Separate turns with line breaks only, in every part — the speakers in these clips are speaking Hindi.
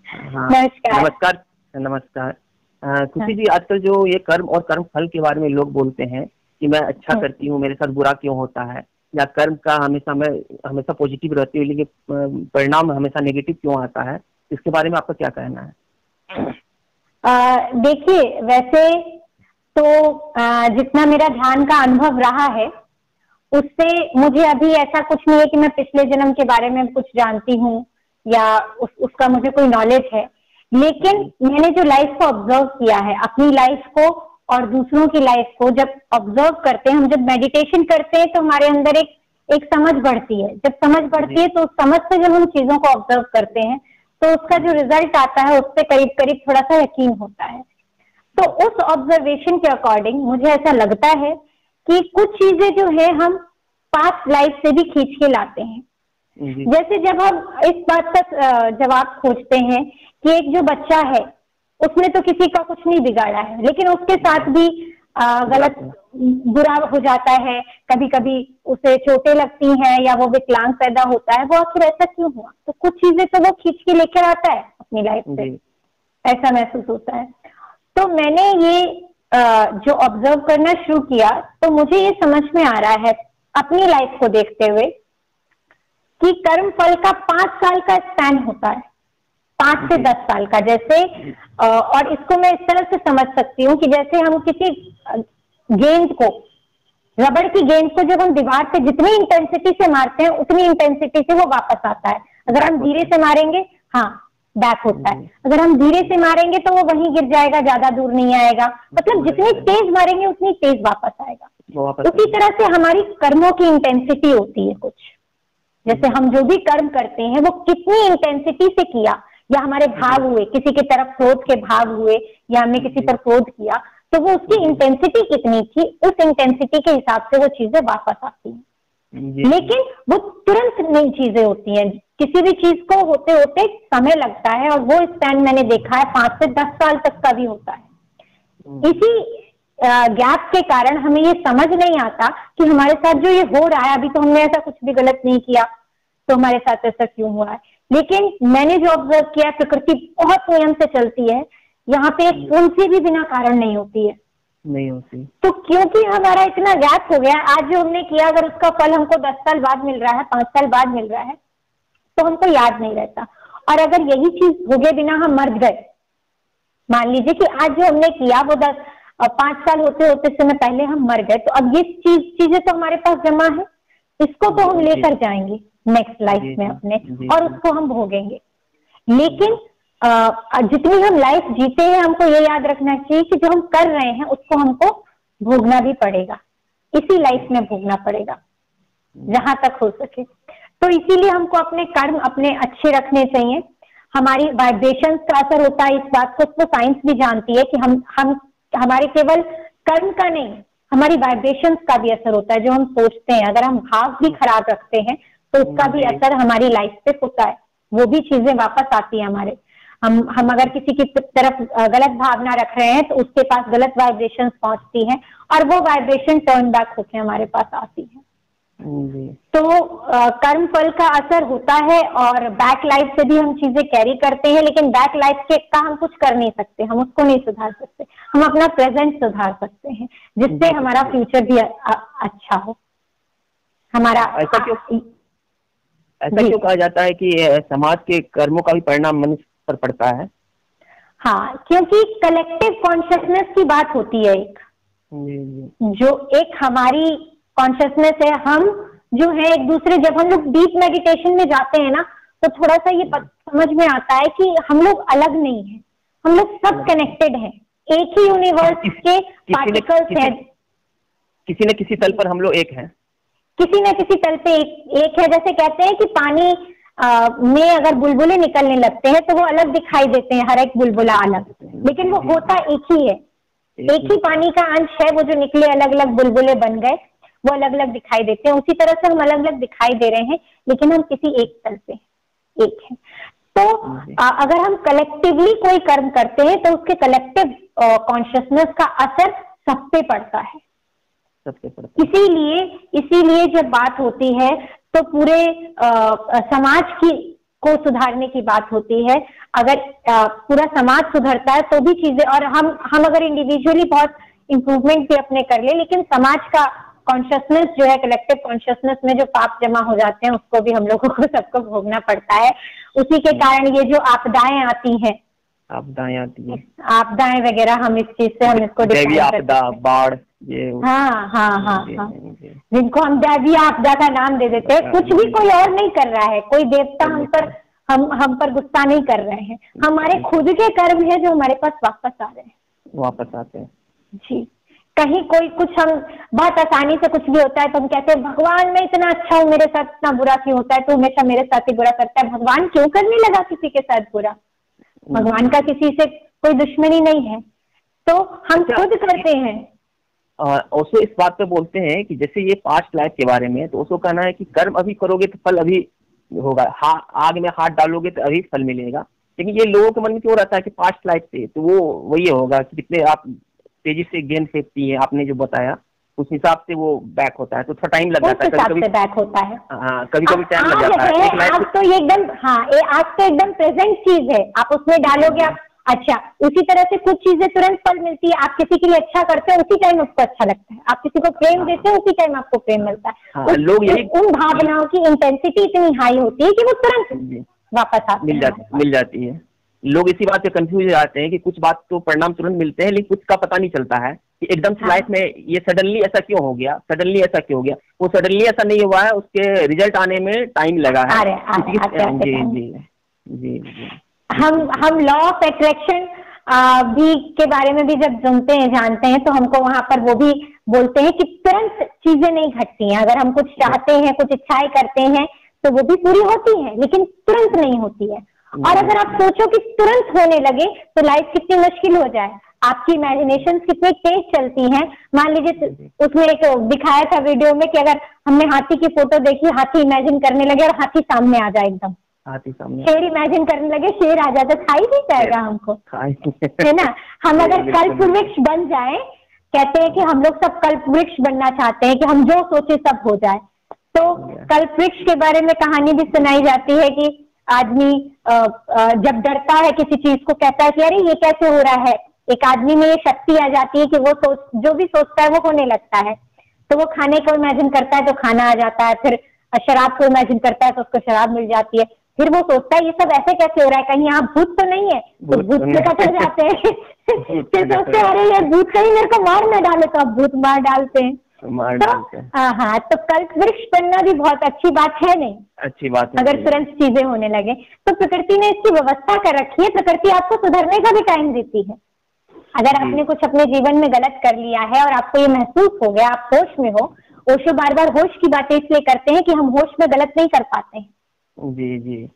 हाँ,
नमस्कार।
नमस्कार। नमस्कार। खुशी जी, आजकल जो ये कर्म और कर्म फल के बारे में लोग बोलते हैं कि मैं अच्छा करती हूँ, मेरे साथ बुरा क्यों होता है, या कर्म का हमेशा मैं हमेशा पॉजिटिव रहती हूँ लेकिन परिणाम हमेशा नेगेटिव क्यों आता है, इसके बारे में आपका क्या कहना है?
देखिए, वैसे तो जितना मेरा ध्यान का अनुभव रहा है उससे मुझे अभी ऐसा कुछ नहीं है कि मैं पिछले जन्म के बारे में कुछ जानती हूँ या उसका मुझे कोई नॉलेज है। लेकिन मैंने जो लाइफ को ऑब्जर्व किया है, अपनी लाइफ को और दूसरों की लाइफ को जब ऑब्जर्व करते हैं, हम जब मेडिटेशन करते हैं तो हमारे अंदर एक समझ बढ़ती है। जब समझ बढ़ती है तो उस समझ से जब हम चीजों को ऑब्जर्व करते हैं तो उसका जो रिजल्ट आता है उससे करीब करीब थोड़ा सा यकीन होता है। तो उस ऑब्जर्वेशन के अकॉर्डिंग मुझे ऐसा लगता है कि कुछ चीजें जो है हम पास्ट लाइफ से भी खींच के लाते हैं। जैसे जब हम इस बात का जवाब खोजते हैं कि एक जो बच्चा है उसने तो किसी का कुछ नहीं बिगाड़ा है, लेकिन उसके साथ भी गलत बुरा हो जाता है, कभी कभी उसे चोटें लगती हैं या वो विकलांग पैदा होता है। वो आखिर ऐसा क्यों हुआ? तो कुछ चीजें तो वो खींच के लेकर आता है अपनी लाइफ से, ऐसा महसूस होता है। तो मैंने ये जो ऑब्जर्व करना शुरू किया तो मुझे ये समझ में आ रहा है अपनी लाइफ को देखते हुए कि कर्म फल का 5 साल का स्पैन होता है, 5 से 10 साल का। जैसे और इसको मैं इस तरह से समझ सकती हूँ कि जैसे हम किसी गेंद को, रबड़ की गेंद को जब हम दीवार पे जितनी इंटेंसिटी से मारते हैं उतनी इंटेंसिटी से वो वापस आता है। अगर हम धीरे से मारेंगे, हाँ, बैक होता है। अगर हम धीरे से मारेंगे तो वो वहीं गिर जाएगा, ज्यादा दूर नहीं आएगा। मतलब जितनी तेज मारेंगे उतनी तेज वापस आएगा। उसी तरह से हमारी कर्मों की इंटेंसिटी होती है कुछ। जैसे हम जो भी कर्म करते हैं वो कितनी इंटेंसिटी से किया, या हमारे भाव हुए, किसी की तरफ क्रोध के भाव हुए या हमने किसी पर क्रोध किया, तो वो उसकी इंटेंसिटी कितनी थी, उस इंटेंसिटी के हिसाब से वो चीजें वापस आती हैं। लेकिन वो तुरंत नई चीजें होती हैं। किसी भी चीज को होते होते समय लगता है और वो स्पैन मैंने देखा है 5 से 10 साल तक का भी होता है। इसी गैप के कारण हमें ये समझ नहीं आता कि हमारे साथ जो ये हो रहा है, अभी तो हमने ऐसा कुछ भी गलत नहीं किया तो हमारे साथ ऐसा क्यों हुआ है। लेकिन मैंने जो ऑब्जर्व किया, प्रकृति बहुत नियम से चलती है, यहाँ पे एक फूंसी भी बिना कारण नहीं होती है, नहीं होती। तो क्योंकि हमारा इतना गैप हो गया, आज जो हमने किया अगर उसका फल हमको 10 साल बाद मिल रहा है, 5 साल बाद मिल रहा है, तो हमको याद नहीं रहता। और अगर यही चीज भोगे बिना हम मर गए, मान लीजिए कि आज जो हमने किया वो 5 साल होते होते समय पहले हम मर गए, तो अब ये चीजें तो हमारे पास जमा है, इसको तो हम लेकर जाएंगे नेक्स्ट लाइफ में अपने, और उसको हम भोगेंगे। लेकिन जितनी हम लाइफ जीते हैं हमको ये याद रखना चाहिए कि जो हम कर रहे हैं उसको हमको भोगना भी पड़ेगा, इसी लाइफ में भोगना पड़ेगा जहां तक हो सके। तो इसीलिए हमको अपने कर्म अपने अच्छे रखने चाहिए। हमारी वाइब्रेशंस का असर होता है, इस बात को तो साइंस भी जानती है कि हम हमारे केवल कर्म का नहीं, हमारी वाइब्रेशंस का भी असर होता है। जो हम सोचते हैं, अगर हम भाव भी खराब रखते हैं तो उसका भी असर हमारी लाइफ पे होता है, वो भी चीजें वापस आती है हमारे। हम अगर किसी की तरफ गलत भावना रख रहे हैं तो उसके पास गलत वाइब्रेशंस पहुंचती हैं और वो वाइब्रेशन टर्न बैक होकर हमारे पास आती है। तो कर्म फल का असर होता है और बैक लाइफ से भी हम चीजें कैरी करते हैं, लेकिन बैक लाइफ के का हम कुछ कर नहीं सकते, हम उसको नहीं सुधार सकते। हम अपना प्रेजेंट सुधार सकते हैं जिससे हमारा फ्यूचर भी अच्छा हो। हमारा
ऐसा क्यों कहा जाता है कि समाज के कर्मों का भी परिणाम मनुष्य पर पड़ता है?
हाँ, क्योंकि कलेक्टिव कॉन्शियसनेस की बात होती है। एक जो एक हमारी कॉन्शियसनेस है, हम जो है एक दूसरे, जब हम लोग डीप मेडिटेशन में जाते हैं ना तो थोड़ा सा ये समझ में आता है कि हम लोग अलग नहीं हैं, हम लोग सब कनेक्टेड हैं, एक ही यूनिवर्स के पार्टिकल्स हैं।
किसी न किसी तल पर हम लोग एक हैं,
किसी न किसी तल पे एक है। जैसे कहते हैं कि पानी में अगर बुलबुले निकलने लगते हैं तो वो अलग दिखाई देते हैं, हर एक बुलबुला अलग, लेकिन वो होता एक ही है, एक ही पानी का अंश है। वो जो निकले अलग अलग बुलबुले बन गए वो अलग अलग दिखाई देते हैं। उसी तरह से हम अलग अलग दिखाई दे रहे हैं लेकिन हम किसी एक तल पे एक है। तो अगर हम कलेक्टिवली कोई कर्म करते हैं तो उसके कलेक्टिव कॉन्शियसनेस का असर सब पे पड़ता है। इसीलिए जब बात होती है तो पूरे समाज की को सुधारने की बात होती है। अगर पूरा समाज सुधरता है तो भी चीजें, और हम अगर इंडिविजुअली बहुत इम्प्रूवमेंट भी अपने कर ले, लेकिन समाज का कॉन्शियसनेस जो है, कलेक्टिव कॉन्शियसनेस में जो पाप जमा हो जाते हैं उसको भी हम लोगों को सबको भोगना पड़ता है। उसी के कारण ये जो आपदाएं आती हैं, आपदाएं वगैरह, हम इस चीज से हम इसको
दैवीय आपदा, बाढ़, ये
हाँ, जिनको हम दैवीय आपदा का नाम दे देते हैं। कुछ भी कोई और नहीं कर रहा है, कोई देवता हम पर गुस्सा नहीं कर रहे हैं, हमारे खुद के कर्म है जो हमारे पास वापस आते हैं जी। कहीं कोई कुछ, हम बहुत आसानी से कुछ भी होता है तो हम कहते हैं भगवान मैं इतना अच्छा हूँ, मेरे साथ इतना बुरा क्यों होता है, तो हमेशा मेरे साथ ही बुरा करता है। भगवान क्यों करने लगा किसी के साथ बुरा? भगवान का किसी से कोई दुश्मनी नहीं है, तो हम खुद करते हैं।
ओशो इस बात पे बोलते हैं कि जैसे ये पास्ट लाइफ के बारे में, तो ओशो कहना है कि कर्म अभी करोगे तो फल अभी होगा, आग में हाथ डालोगे तो अभी फल मिलेगा। लेकिन ये लोगों के मन में क्यों रहता है कि पास्ट लाइफ से तो वो वही होगा कि कितने आप तेजी से गेंद फेंकती है, आपने जो बताया उस हिसाब से वो बैक होता है, तो थोड़ा टाइम लग जाता है,
कभी कभी बैक होता है।
हाँ, कभी कभी टाइम लग जाता है।
आज तो ये एकदम, हाँ, आज तो एकदम प्रेजेंट चीज है, आप उसमें डालोगे आप अच्छा। उसी तरह से कुछ चीजें तुरंत फल मिलती है, आप किसी के लिए अच्छा करते हैं उसी टाइम उसको अच्छा लगता है, आप किसी को प्रेम देते हैं उसी टाइम आपको प्रेम मिलता है।
लोग
उन भावनाओं की इंटेंसिटी इतनी हाई होती है कि वो तुरंत वापस
मिल जाती है। लोग इसी बात से कंफ्यूज हो जाते हैं कि कुछ बात तो परिणाम तुरंत मिलते हैं, लेकिन कुछ का पता नहीं चलता है कि एकदम से लाइफ में ये सडनली ऐसा क्यों हो गया, सडनली ऐसा क्यों हो गया। वो सडनली ऐसा नहीं हुआ है, उसके रिजल्ट आने में टाइम लगा है। जी।
हम लॉ ऑफ अट्रैक्शन भी के बारे में भी जब सुनते हैं, जानते हैं, तो हमको वहां पर वो भी बोलते हैं कि तुरंत चीजें नहीं घटती हैं। अगर हम कुछ चाहते हैं, कुछ इच्छाएं करते हैं तो वो भी पूरी होती है, लेकिन तुरंत नहीं होती है। और अगर आप सोचो कि तुरंत होने लगे तो लाइफ कितनी मुश्किल हो जाए। आपकी इमेजिनेशन कितनी तेज चलती हैं। मान लीजिए उसमें एक दिखाया था वीडियो में कि अगर हमने हाथी की फोटो देखी, हाथी इमेजिन करने लगे और हाथी सामने आ जाए, एकदम
हाथी सामने,
शेर इमेजिन करने लगे, शेर आ जाता, खा ही नहीं जाएगा हमको, है ना। हम अगर कल्प वृक्ष बन जाए, कहते हैं कि हम लोग सब कल्प वृक्ष बनना चाहते हैं कि हम जो सोचे सब हो जाए। तो कल्प वृक्ष के बारे में कहानी भी सुनाई जाती है कि आदमी जब डरता है किसी चीज को, कहता है कि अरे ये कैसे हो रहा है, एक आदमी में ये शक्ति आ जाती है कि वो जो भी सोचता है वो होने लगता है। तो वो खाने को इमेजिन करता है तो खाना आ जाता है, फिर शराब को इमेजिन करता है तो उसको शराब मिल जाती है, फिर वो सोचता है ये सब ऐसे कैसे हो रहा है, कहीं यहाँ भूत तो नहीं है, तो भूत से पकड़ जाते हैं। फिर सोचते हैं अरे ये भूत कहीं मेरे को मार न डाले, तो अब भूत मार डालते हैं। हाँ, तो कल्प वृक्ष बनना भी बहुत अच्छी बात है, नहीं
अच्छी बात है
अगर तुरंत चीजें होने लगे। तो प्रकृति ने इसकी व्यवस्था कर रखी है, प्रकृति आपको सुधरने का भी टाइम देती है। अगर आपने कुछ अपने जीवन में गलत कर लिया है और आपको ये महसूस हो गया, आप होश में हो, ओशो बार बार होश की बातें इसलिए करते हैं कि हम होश में गलत नहीं कर पाते हैं।
जी।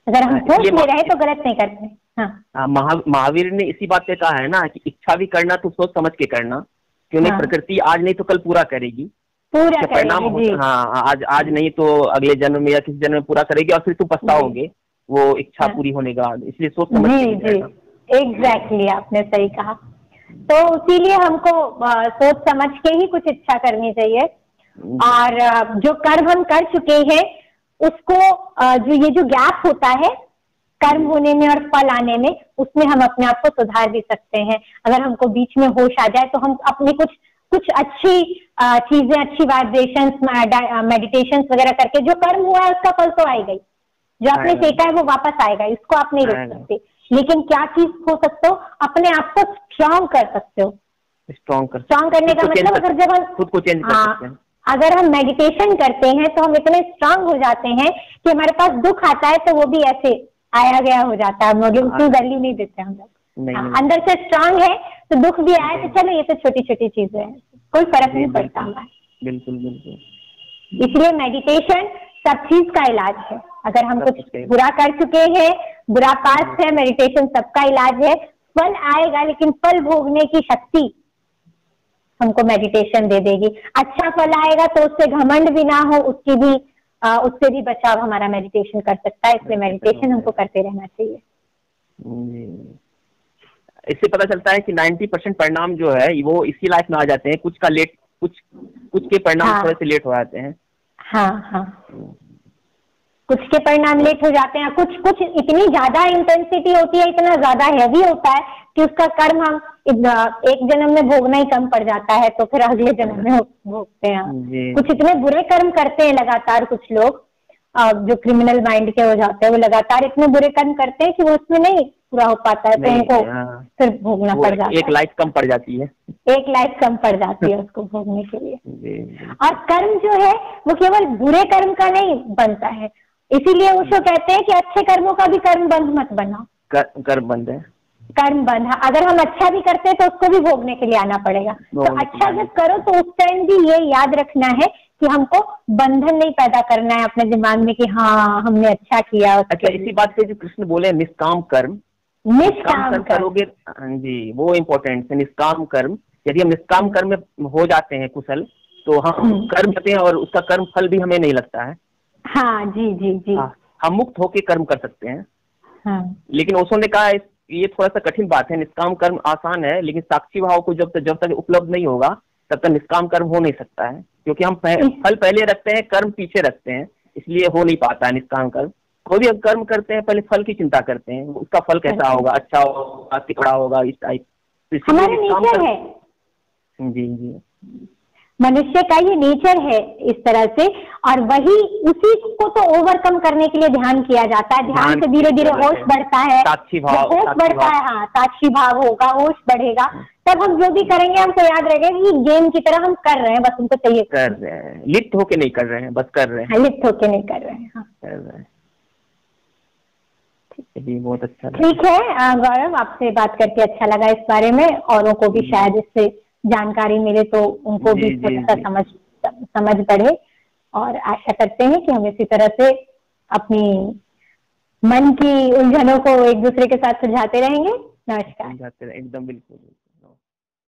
अगर हम होश में रहे तो गलत नहीं करते। हाँ,
महावीर ने इसी बात पे कहा है ना कि इच्छा भी करना तो सोच समझ के करना, क्यों नहीं, प्रकृति आज नहीं तो कल पूरा करेगी, परिणाम। हाँ, आज नहीं तो अगले जन्म में या किसी जन्म में पूरा करेगी और फिर तुम पछताओगे वो इच्छा पूरी होने के बाद। इसलिए सोच समझ के।
एग्जैक्टली, आपने सही कहा। तो इसीलिए हमको सोच समझ के ही कुछ इच्छा करनी चाहिए। और जो कर्म हम कर चुके हैं उसको, ये जो गैप होता है कर्म होने में और फल आने में, उसमें हम अपने आप को सुधार भी सकते हैं। अगर हमको बीच में होश आ जाए तो हम अपने कुछ अच्छी चीजें, अच्छी वाइब्रेशंस, मेडिटेशंस वगैरह करके, जो कर्म हुआ है उसका फल तो आएगा ही, जो आपने सीखा है वो वापस आएगा, इसको आप नहीं रोक सकते। लेकिन क्या चीज हो सकते हो, अपने आप को स्ट्रांग कर सकते हो। स्ट्रांग करने का मतलब, अगर जब हम खुद को चेंज कर सकते हैं, अगर हम मेडिटेशन करते हैं तो हम इतने स्ट्रांग हो जाते हैं कि हमारे पास दुख आता है तो वो भी ऐसे आया गया हो जाता है, हम लोग उसकी वैल्यू नहीं देते हम लोग। अंदर से स्ट्रांग है तो दुख भी आए तो चलो ये तो छोटी छोटी चीजें हैं, कोई फर्क नहीं पड़ता हमारा।
बिल्कुल।
इसलिए मेडिटेशन सब चीज का इलाज है। अगर हम कुछ बुरा कर चुके हैं, बुरा पास्ट है, मेडिटेशन सबका इलाज है। फल आएगा लेकिन फल भोगने की शक्ति हमको मेडिटेशन दे देगी। अच्छा फल आएगा तो उससे घमंड भी ना हो, उससे भी बचाव हमारा मेडिटेशन कर सकता है। इसलिए मेडिटेशन हमको करते रहना चाहिए।
इससे पता चलता है कि 90% परिणाम जो है वो इसी लाइफ में आ जाते हैं, कुछ के परिणाम थोड़े से लेट हो जाते हैं।
हाँ। कुछ के परिणाम लेट हो जाते हैं, कुछ कुछ इतनी ज्यादा इंटेंसिटी होती है, इतना ज्यादा हैवी होता है कि उसका कर्म हम एक जन्म में भोगना ही कम पड़ जाता है, तो फिर अगले जन्म में भोगते हैं। कुछ इतने बुरे कर्म करते हैं लगातार, कुछ लोग जो क्रिमिनल माइंड के हो जाते हैं, वो लगातार इतने बुरे कर्म करते हैं कि वो उसमें नहीं पूरा हो पाता है, तो उनको फिर भोगना पड़ जाता है।
एक लाइफ कम पड़ जाती है,
एक लाइफ कम पड़ जाती है उसको भोगने के लिए। और कर्म जो है वो केवल बुरे कर्म का नहीं बनता है, इसीलिए उसको कहते हैं कि अच्छे कर्मों का भी कर्म बंध मत बनाओ।
कर्म बंध है,
कर्म बंध। अगर हम अच्छा भी करते हैं तो उसको भी भोगने के लिए आना पड़ेगा। तो अच्छा जब करो तो उस टाइम भी ये याद रखना है कि हमको बंधन नहीं पैदा करना है अपने दिमाग में कि हाँ हमने अच्छा किया।
अच्छा, इसी बात पे जो कृष्ण बोले निष्काम कर्म, निष्काम कर्म करोगे, हाँ जी, वो इम्पोर्टेंट है। निष्काम कर्म, यदि हम निष्काम कर्म में हो जाते हैं कुशल, तो हम कर्म करते हैं और उसका कर्म फल भी हमें नहीं लगता है।
हाँ जी जी जी।
हम मुक्त होके कर्म कर सकते हैं।
हाँ।
लेकिन ओशो ने कहा ये थोड़ा सा कठिन बात है। निष्काम कर्म आसान है, लेकिन साक्षी भाव को जब तक उपलब्ध नहीं होगा तब तक निष्काम कर्म हो नहीं सकता है, क्योंकि हम फल पहले रखते हैं, कर्म पीछे रखते हैं, इसलिए हो नहीं पाता है निष्काम कर्म। कोई भी कर्म करते हैं पहले फल की चिंता करते हैं, उसका फल कैसा होगा, अच्छा होगा, तिकड़ा होगा, इस टाइप।
हमारा नेचर है
जी जी,
मनुष्य का ये नेचर है इस तरह से, और वही उसी को तो ओवरकम करने के लिए ध्यान किया जाता है। ध्यान से धीरे धीरे होश बढ़ता है,
साक्षी भाव,
होश बढ़ता है। हाँ, साक्षी भाव होगा, होश बढ़ेगा, तब हम जो भी करेंगे हमको याद रहेगा कि गेम की तरह हम कर रहे हैं, बस उनको चाहिए
कर रहे हैं, लिप्त होके नहीं कर रहे हैं, बस कर रहे हैं।
लिप्त होके नहीं कर रहे हैं, हाँ
कर रहे हैं। ठीक है जी, बहुत अच्छा।
ठीक है गौरव, आपसे बात करके अच्छा लगा इस बारे में, औरों को भी शायद इससे जानकारी मिले तो उनको भी थोड़ा सा समझ बढ़े, और आशा करते हैं कि हम इसी तरह से अपनी मन की उलझनों को एक दूसरे के साथ सुलझाते रहेंगे। नमस्कार।
एकदम बिल्कुल।